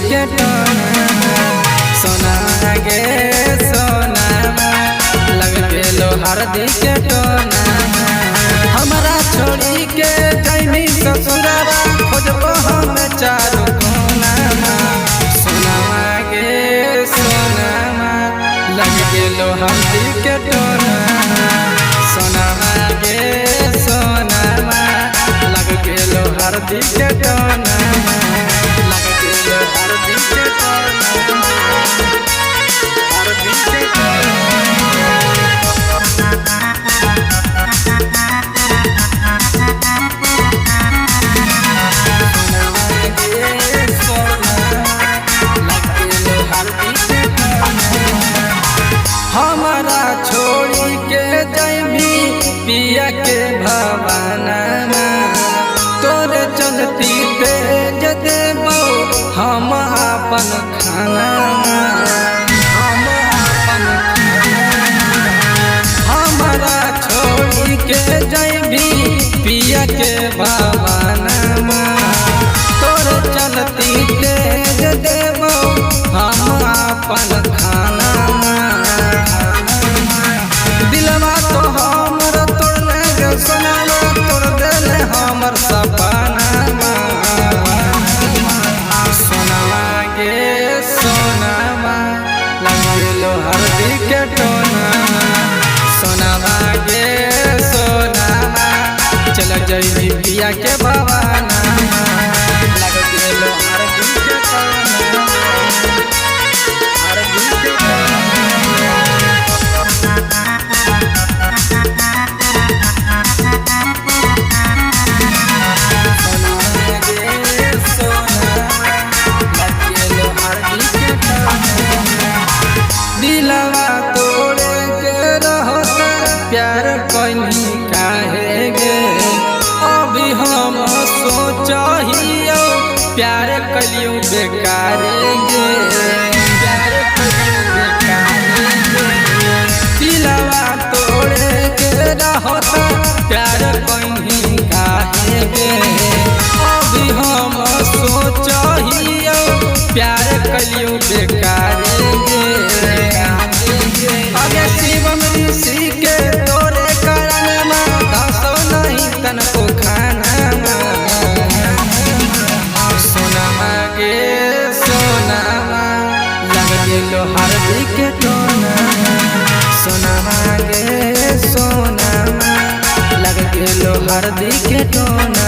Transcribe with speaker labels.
Speaker 1: के टोना सोना गे सोना लग गेलो हरदी के टोना हमरा छोड़ी के जैमी ससुरवा खोजबो हम चारू कोना सोना गे सोना लग गेलो हरदी के टोना सोना गे सोना लग गेलो हरदी के टोना लग गेलो हरदी के टोना हरदी के टोना हमारा छोड़ी के जैमी पिया के भवाना तोरे चलती तेज देबो हम अपन खाना हम अपन हमारा छोड़ी के जैमी पिया के भवाना तोरे चलती तेज देबो हम अपन खाना दिलवा तो हमर तोड़ने गे सोनामा तोड़ देले हमर सपना सोनामा गे सोनामा लग गेलो हरदी के टोना सोनामा गे सोनामा चल जइबी पिया के भवाना लग गेलो हरदी के टोना हरदी के टोना दिलवा तोड़े के रहो प्यार कहीं काहे गे अभी हम सोचहियो प्यार कलियो बेकार गे प्यार कलियो बेकार गे दिलवा तोड़े के रहो प्यार कहीं काहे गे अभी हम सोचहियो प्यार कलियो बेकार गे अगे शिवम ऋषि के तोरे कारण दसो नहीं तनको खाना सोनामा गे सोनामा लग गेलो हरदी के टोना सोनामा गे सोनामा लग गेलो हरदी के टोना।